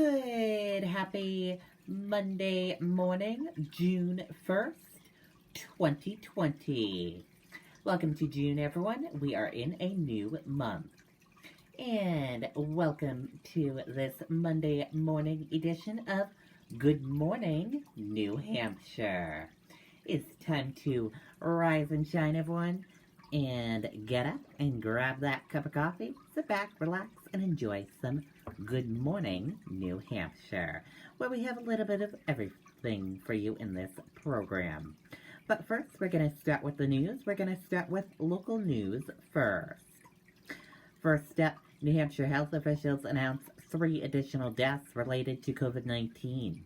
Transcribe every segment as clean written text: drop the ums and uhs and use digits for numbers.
Good, happy Monday morning, June 1st, 2020. Welcome to June, everyone. We are in a new month. And welcome to this Monday morning edition of Good Morning, New Hampshire. It's time to rise and shine, everyone, and get up and grab that cup of coffee, sit back, relax, and enjoy some Good Morning, New Hampshire, where we have a little bit of everything for you in this program. But first, we're going to start with the news. We're going to start with local news first. First up, New Hampshire health officials announced 3 additional deaths related to COVID-19.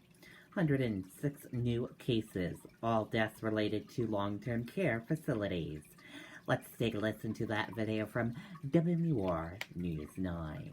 106 new cases, all deaths related to long-term care facilities. Let's take a listen to that video from WMUR News 9.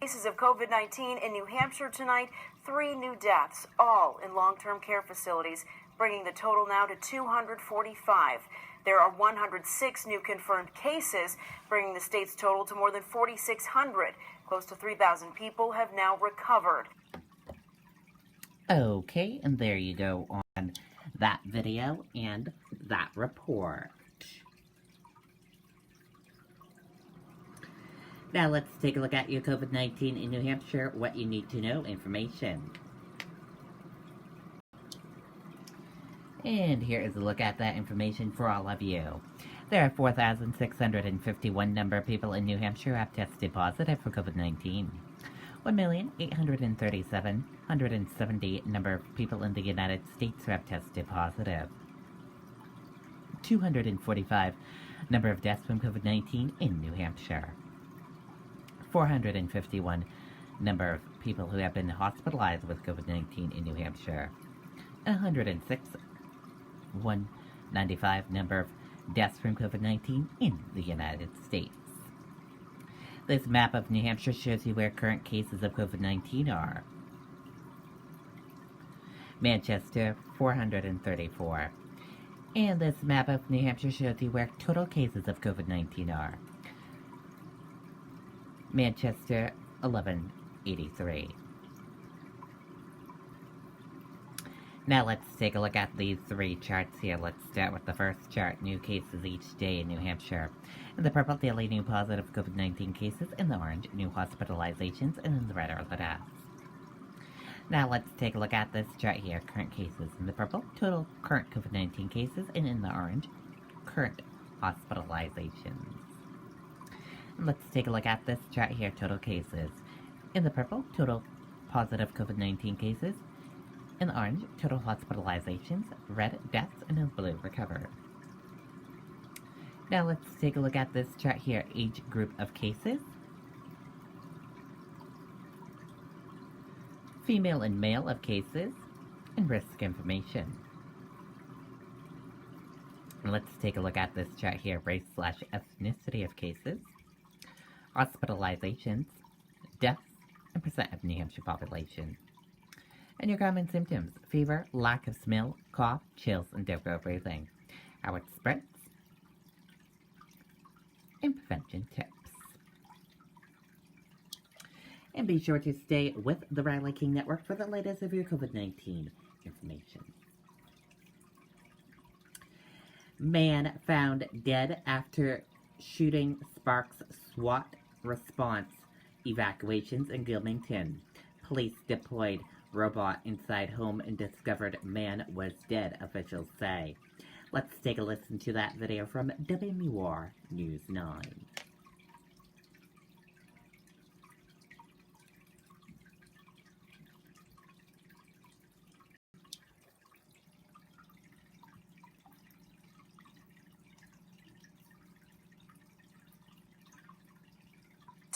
Cases of COVID-19 in New Hampshire tonight, 3 new deaths, all in long-term care facilities, bringing the total now to 245. There are 106 new confirmed cases, bringing the state's total to more than 4,600. Close to 3,000 people have now recovered. Okay, and there you go on that video and that report. Now let's take a look at your COVID-19 in New Hampshire, what you need to know information. And here is a look at that information for all of you. There are 4,651 number of people in New Hampshire who have tested positive for COVID-19. 1,837,170 number of people in the United States who have tested positive. 245 number of deaths from COVID-19 in New Hampshire. 451 number of people who have been hospitalized with COVID-19 in New Hampshire. 195 number of deaths from COVID-19 in the United States. This map of New Hampshire shows you where current cases of COVID-19 are. Manchester, 434. And this map of New Hampshire shows you where total cases of COVID-19 are. Manchester, 1183. Now let's take a look at these 3 charts here. Let's start with the first chart, new cases each day in New Hampshire. In the purple, daily new positive COVID-19 cases. In the orange, new hospitalizations. And in the red are the deaths. Now let's take a look at this chart here, current cases. In the purple, total current COVID-19 cases. And in the orange, current hospitalizations. Let's take a look at this chart here, total cases. In the purple, total positive COVID-19 cases. In the orange, total hospitalizations. Red, deaths, and in blue, recovered. Now let's take a look at this chart here, age group of cases. Female and male of cases, and risk information. And let's take a look at this chart here, race/ethnicity of cases. Hospitalizations, deaths, and percent of New Hampshire population. And your common symptoms: fever, lack of smell, cough, chills, and difficult breathing. How it spreads, and prevention tips. And be sure to stay with the Riley King Network for the latest of your COVID-19 information. Man found dead after shooting sparks SWAT response evacuations in Gilmington. Police deployed robot inside home and discovered man was dead, officials say. Let's take a listen to that video from WMUR News 9.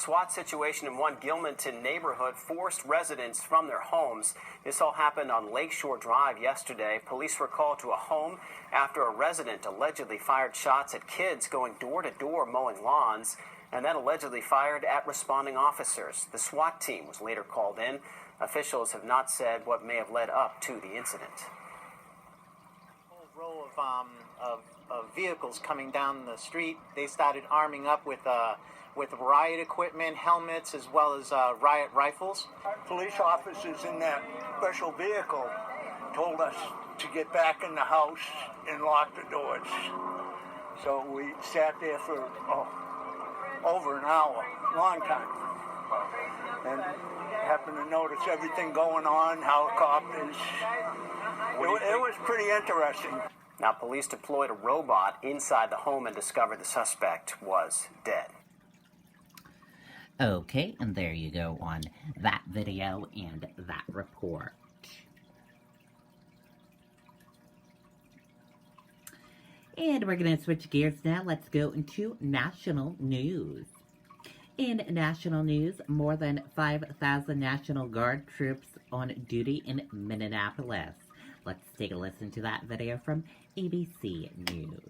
SWAT situation in one Gilmanton neighborhood forced residents from their homes. This all happened on Lakeshore Drive yesterday. Police were called to a home after a resident allegedly fired shots at kids going door to door mowing lawns, and then allegedly fired at responding officers. The SWAT team was later called in. Officials have not said what may have led up to the incident. A whole row of vehicles coming down the street. They started arming up with riot equipment, helmets, as well as riot rifles. Police officers in that special vehicle told us to get back in the house and lock the doors. So we sat there for over an hour, long time, and happened to notice everything going on, helicopters. It was pretty interesting. Now, police deployed a robot inside the home and discovered the suspect was dead. Okay, and there you go on that video and that report. And we're going to switch gears now. Let's go into national news. In national news, more than 5,000 National Guard troops on duty in Minneapolis. Let's take a listen to that video from ABC News.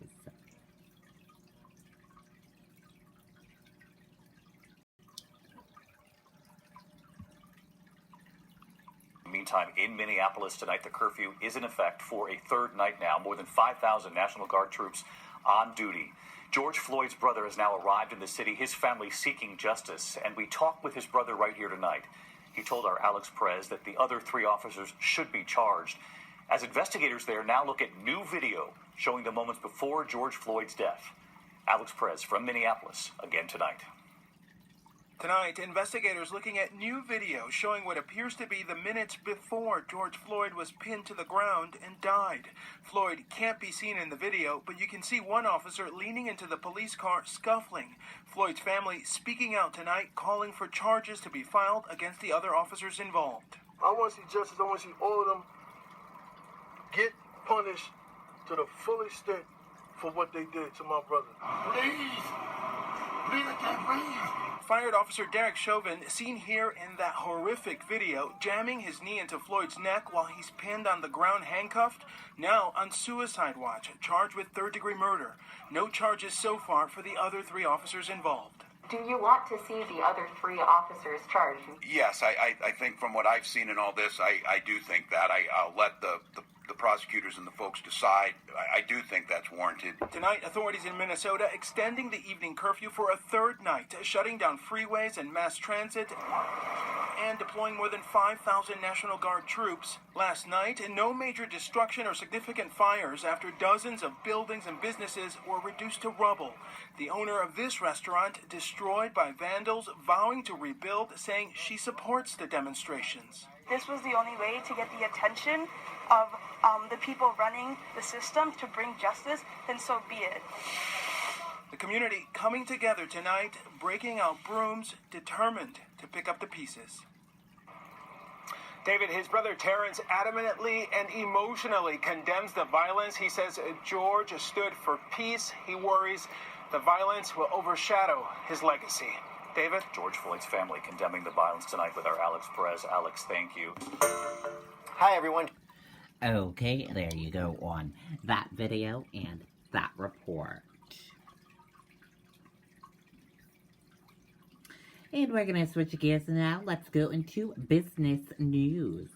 Meantime, in Minneapolis tonight, the curfew is in effect for a third night now. More than 5,000 National Guard troops on duty. George Floyd's brother has now arrived in the city, his family seeking justice, and we talked with his brother right here tonight. He told our Alex Perez that the other 3 officers should be charged, as investigators there now look at new video showing the moments before George Floyd's death. Alex Perez from Minneapolis, again tonight. Tonight, investigators looking at new video showing what appears to be the minutes before George Floyd was pinned to the ground and died. Floyd can't be seen in the video, but you can see one officer leaning into the police car scuffling. Floyd's family speaking out tonight, calling for charges to be filed against the other officers involved. I want to see justice. I want to see all of them get punished to the full extent for what they did to my brother. Please, I can't breathe. Fired Officer Derek Chauvin, seen here in that horrific video, jamming his knee into Floyd's neck while he's pinned on the ground handcuffed, now on suicide watch, charged with third-degree murder. No charges so far for the other 3 officers involved. Do you want to see the other 3 officers charged? Yes, I think from what I've seen in all this, I do think that. I'll let the prosecutors and the folks decide. I do think that's warranted. Tonight, authorities in Minnesota extending the evening curfew for a third night, shutting down freeways and mass transit, and deploying more than 5,000 National Guard troops. Last night, no major destruction or significant fires after dozens of buildings and businesses were reduced to rubble. The owner of this restaurant destroyed by vandals, vowing to rebuild, saying she supports the demonstrations. This was the only way to get the attention of the people running the system to bring justice, then so be it. The community coming together tonight, breaking out brooms, determined to pick up the pieces. David, his brother Terrence adamantly and emotionally condemns the violence. He says George stood for peace. He worries the violence will overshadow his legacy. David? George Floyd's family condemning the violence tonight with our Alex Perez. Alex, thank you. Hi, everyone. Okay, there you go on that video and that report. And we're going to switch gears now. Let's go into business news.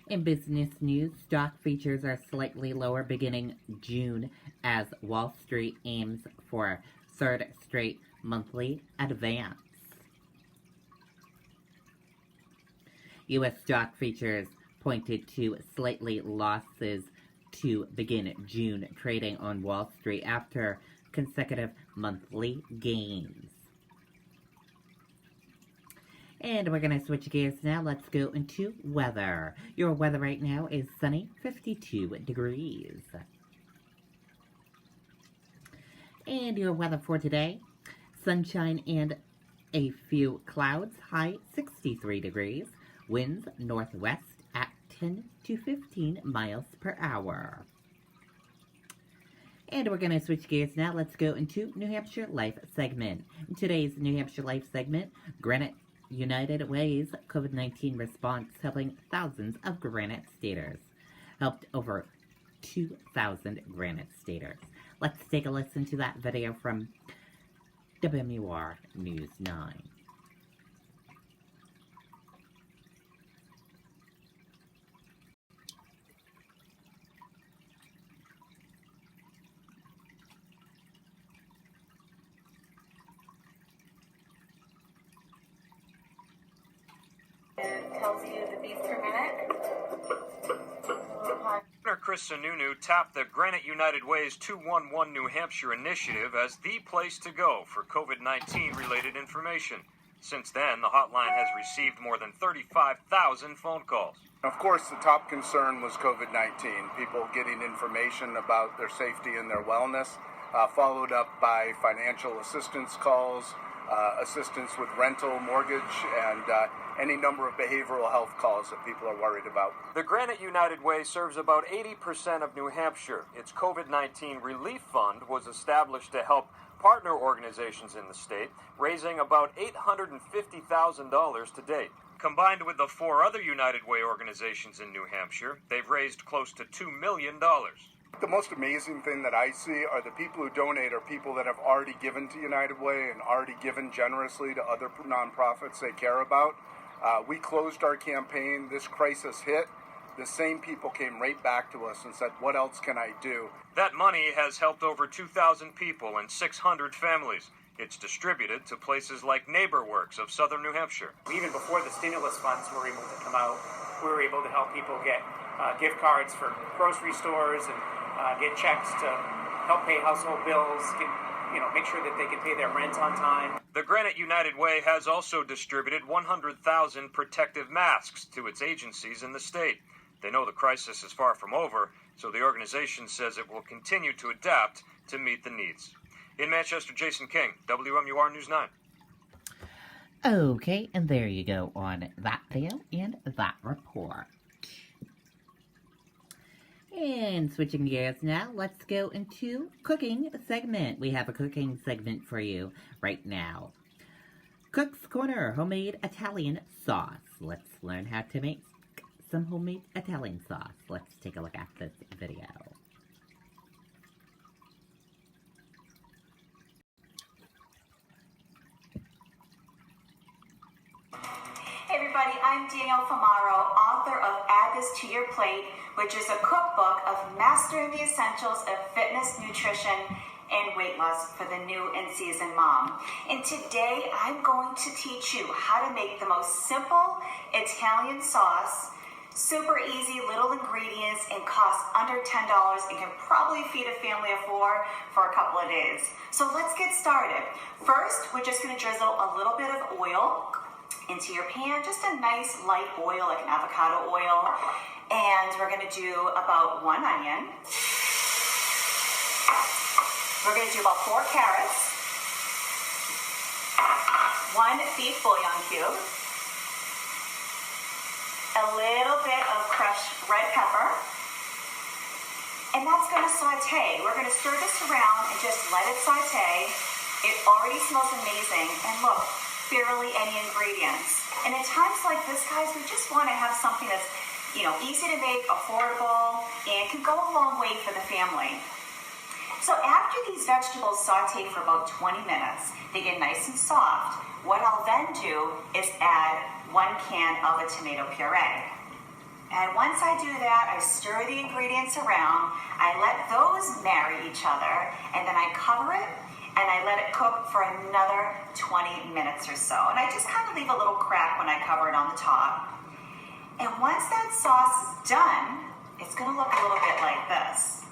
In business news, stock futures are slightly lower beginning June as Wall Street aims for a third straight monthly advance. U.S. stock futures pointed to slightly losses to begin June trading on Wall Street after consecutive monthly gains. And we're going to switch gears now. Let's go into weather. Your weather right now is sunny, 52 degrees. And your weather for today, sunshine and a few clouds, high 63 degrees. Winds northwest at 10 to 15 miles per hour. And we're going to switch gears now. Let's go into New Hampshire Life segment. In today's New Hampshire Life segment, Granite United Way's COVID-19 response helping thousands of Granite Staters. Helped over 2,000 Granite Staters. Let's take a listen to that video from WMUR News 9. It tells you the beats per minute. Governor Chris Sununu tapped the Granite United Way's 211 New Hampshire initiative as the place to go for COVID-19 related information. Since then, the hotline has received more than 35,000 phone calls. Of course, the top concern was COVID-19, people getting information about their safety and their wellness, followed up by financial assistance calls, assistance with rental, mortgage, and any number of behavioral health calls that people are worried about. The Granite United Way serves about 80% of New Hampshire. Its COVID-19 relief fund was established to help partner organizations in the state, raising about $850,000 to date. Combined with the 4 other United Way organizations in New Hampshire, they've raised close to $2 million. The most amazing thing that I see are the people who donate are people that have already given to United Way and already given generously to other nonprofits they care about. We closed our campaign, this crisis hit, the same people came right back to us and said, what else can I do? That money has helped over 2,000 people and 600 families. It's distributed to places like NeighborWorks of southern New Hampshire. Even before the stimulus funds were able to come out, we were able to help people get gift cards for grocery stores and get checks to help pay household bills, make sure that they can pay their rent on time. The Granite United Way has also distributed 100,000 protective masks to its agencies in the state. They know the crisis is far from over, so the organization says it will continue to adapt to meet the needs. In Manchester, Jason King, WMUR News 9. Okay, and there you go on that video and that report. And switching gears now, let's go into cooking segment. We have a cooking segment for you right now. Cook's Corner, homemade Italian sauce. Let's learn how to make some homemade Italian sauce. Let's take a look at this video. Hey everybody, I'm Danielle Famaro, author of Add This to Your Plate, which is a cookbook of mastering the essentials of fitness, nutrition, and weight loss for the new and seasoned mom. And today I'm going to teach you how to make the most simple Italian sauce, super easy, little ingredients, and costs under $10 and can probably feed a family of 4 for a couple of days. So let's get started. First, we're just going to drizzle a little bit of oil into your pan, just a nice light oil, like an avocado oil. And we're going to do about 1 onion. We're going to do about 4 carrots, 1 beef bouillon cube, a little bit of crushed red pepper, and that's going to saute. We're going to stir this around and just let it saute. It already smells amazing, and look, barely any ingredients. And at times like this, guys, we just want to have something that's, easy to make, affordable, and can go a long way for the family. So after these vegetables saute for about 20 minutes, they get nice and soft. What I'll then do is add 1 can of a tomato puree. And once I do that, I stir the ingredients around, I let those marry each other, and then I cover it, and I let it cook for another 20 minutes or so. And I just kind of leave a little crack when I cover it on the top. And once that sauce is done, it's going to look a little bit like this.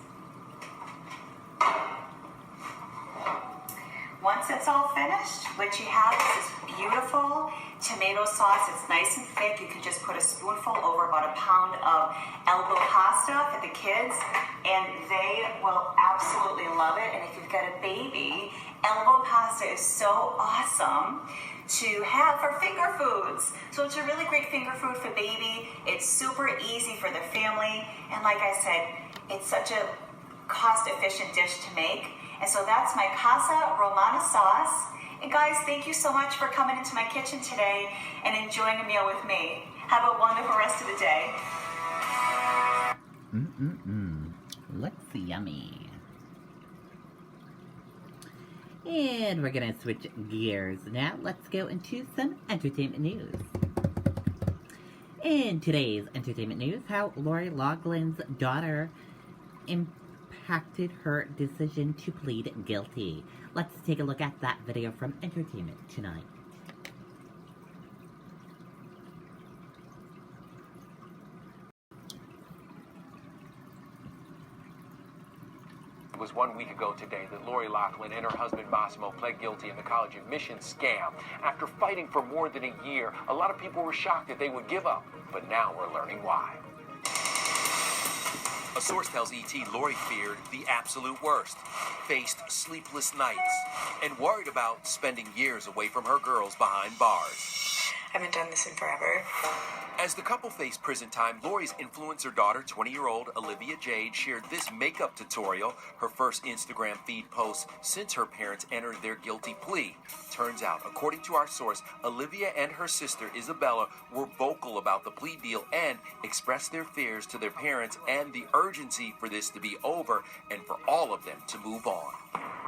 Once it's all finished, what you have is this beautiful tomato sauce. It's nice and thick. You can just put a spoonful over about 1 pound of elbow pasta for the kids, and they will absolutely love it. And if you've got a baby, elbow pasta is so awesome to have for finger foods. So it's a really great finger food for baby. It's super easy for the family. And like I said, it's such a cost-efficient dish to make. And so that's my Casa Romana sauce. And guys, thank you so much for coming into my kitchen today and enjoying a meal with me. Have a wonderful rest of the day. Looks yummy. And we're gonna switch gears now. Let's go into some entertainment news. In today's entertainment news, how Lori Loughlin's daughter impacted her decision to plead guilty. Let's take a look at that video from Entertainment Tonight. It was 1 week ago today that Lori Loughlin and her husband Massimo pled guilty in the college admissions scam. After fighting for more than a year, a lot of people were shocked that they would give up, but now we're learning why. A source tells ET Lori feared the absolute worst, faced sleepless nights, and worried about spending years away from her girls behind bars. I haven't done this in forever. As the couple faced prison time, Lori's influencer daughter, 20-year-old Olivia Jade, shared this makeup tutorial, her first Instagram feed post since her parents entered their guilty plea. Turns out, according to our source, Olivia and her sister Isabella were vocal about the plea deal and expressed their fears to their parents and the urgency for this to be over and for all of them to move on.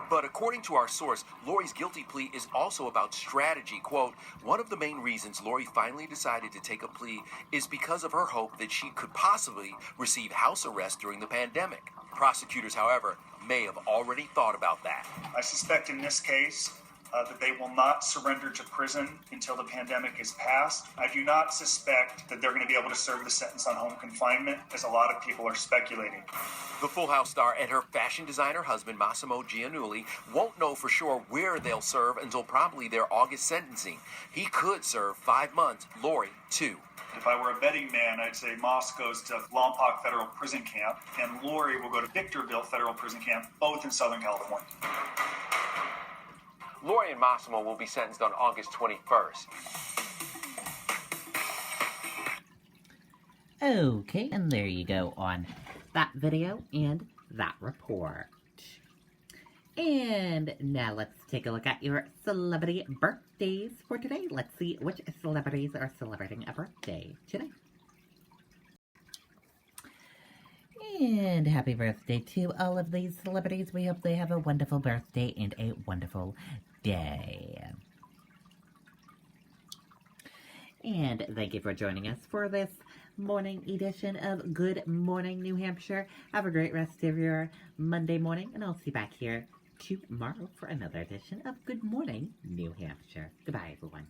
But according to our source, Lori's guilty plea is also about strategy. Quote, one of the main reasons Lori finally decided to take a plea is because of her hope that she could possibly receive house arrest during the pandemic. Prosecutors, however, may have already thought about that. I suspect in this case that they will not surrender to prison until the pandemic is passed. I do not suspect that they're going to be able to serve the sentence on home confinement, as a lot of people are speculating. The Full House star and her fashion designer husband, Massimo Giannulli, won't know for sure where they'll serve until probably their August sentencing. He could serve 5 months, Lori 2. If I were a betting man, I'd say Moss goes to Lompoc Federal Prison Camp, and Lori will go to Victorville Federal Prison Camp, both in Southern California. Lori and Massimo will be sentenced on August 21st. Okay, and there you go on that video and that report. And now let's take a look at your celebrity birthdays for today. Let's see which celebrities are celebrating a birthday today. And happy birthday to all of these celebrities. We hope they have a wonderful birthday and a wonderful day. And thank you for joining us for this morning edition of Good Morning New Hampshire. Have a great rest of your Monday morning, and I'll see you back here tomorrow for another edition of Good Morning New Hampshire. Goodbye, everyone.